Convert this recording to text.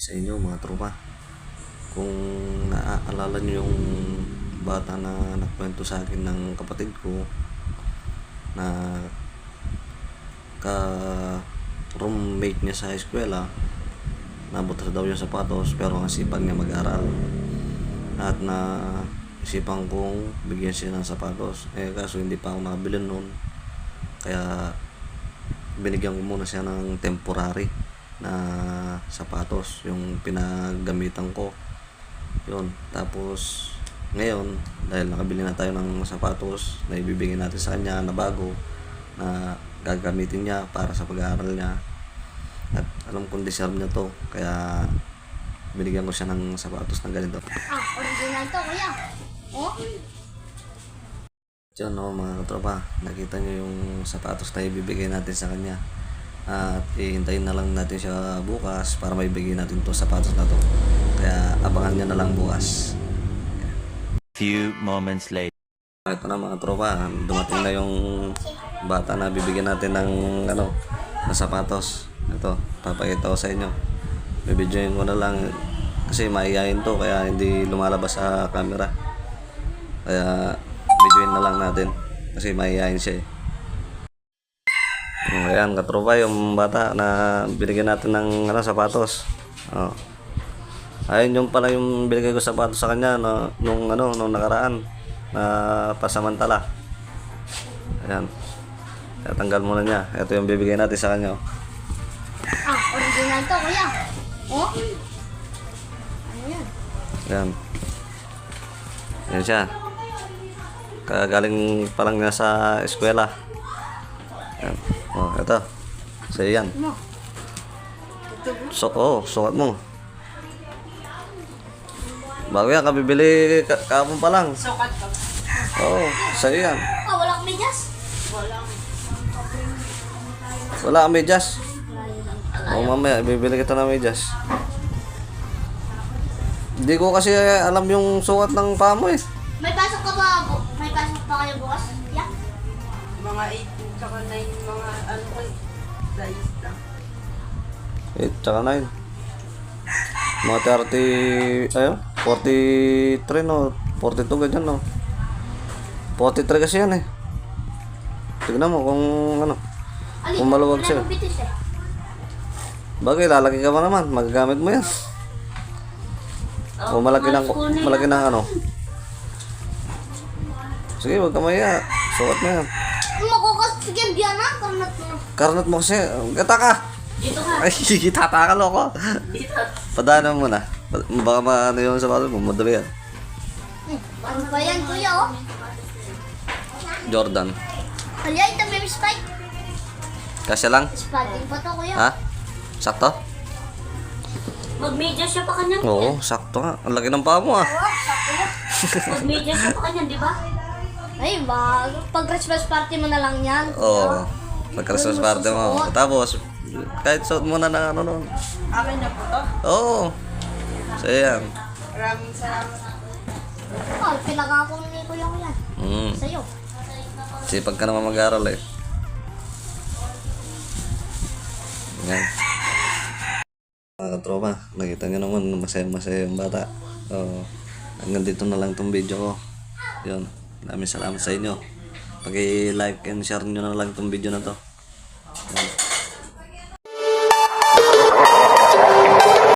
sa inyo mga tropa. Kung naaalala nyo yung bata na nagkwento sa akin ng kapatid ko na ka-roommate niya sa eskwela, nabutas daw yung sapatos pero ang sipag niya mag-aral at na isipan kong bigyan siya ng sapatos, kaso hindi pa ako nakabili noon, kaya binigyan ko muna siya ng temporary na sapatos, yung pinagamitan ko yun. Tapos ngayon, dahil nakabili na tayo ng sapatos na ibibigay natin sa kanya na bago, na gagamitin niya para sa pag-aaral niya, at alam kong deserve niya to, kaya binigyan ko siya ng sapatos na ganito. Original to, kuya. Oh? Yun, no, mga katropa, nakita nyo yung sapatos na ibibigay natin sa kanya, at ihintayin na lang natin siya bukas para maibigay natin to sapatos na to, kaya abangan nyo na lang bukas. Few moments later. Ito na mga tropa, dumating na yung bata na bibigyan natin ng na sapatos. Ito, papakita ko sa inyo, bibidyoin ko na lang kasi maiyayin to, kaya hindi lumalabas sa camera, kaya bidyoin na lang natin kasi maiyayin siya eh. Ayan katropa, yung bata na binigyan natin ng sapatos. Ayun yung pala yung binigay ko sapatos sa kanya nung nakaraan na pasamantala. Ayan, tatanggal muna niya. Ito yung bibigay natin sa kanya. Original to, kuya. Oh? Ano yan? Ayan. Ayan siya. Kagaling pa lang niya sa eskwela. Ayan. Ito. Sa'yo yan. Sukat mo. Bago yan, kabibili kahapon pa lang. Sukat ka. Sa'yo yan. Wala kang medyas? Wala kang medyas? Mamaya, bibili kita ng medyas. Hindi ko kasi alam yung sukat ng paa mo eh. May pasok ka ba? May pasok pa kayo bukas? Yeah. Mga 8 tsaka 9, mga ano ko, size lang. 8 tsaka 9. Mga 43 no, 42 ganyan no. 43 kasi yan eh. Tignan mo kung kung maluwag siya. Bagay, lalaki ka pa naman, magagamit mo yan. O malaki ng Sige, wag ka maya. Sukat mo yan. Makukasigyan diyan na, karnat mo. Karnat mo kasi, gata ka. Dito ka. Ay, tatakal ako. Dito. Padaanan mo na. Baka maano yung sapatos mo, madali yan. Ano ba yan, kuya, oh? Jordan. Kaya ito may spike. Kasya lang? Spiking pa to, kuya. Ha? Sakto? Mag-media siya pa kanyan. Oo, sakto nga. Ang laki ng paa mo ah. Mag-media siya pa kanyan, di ba? Ay, pag Christmas party mo na lang yan. Oo. Pag-Christmas party mo. Tapos, kahit suot mo na ng nun. Akin na po to. Oo. So yan. Maraming salamat. Pinagako ni kuya ko yan. Sa'yo. Sipag ka naman mag-aaral eh. Yan. Mga katropa, nakita nyo naman masaya-masaya yung bata. Hanggang dito na lang itong video ko. Yun. Maraming salamat sa inyo. Pag-like and share nyo na lang itong video na to. Yan.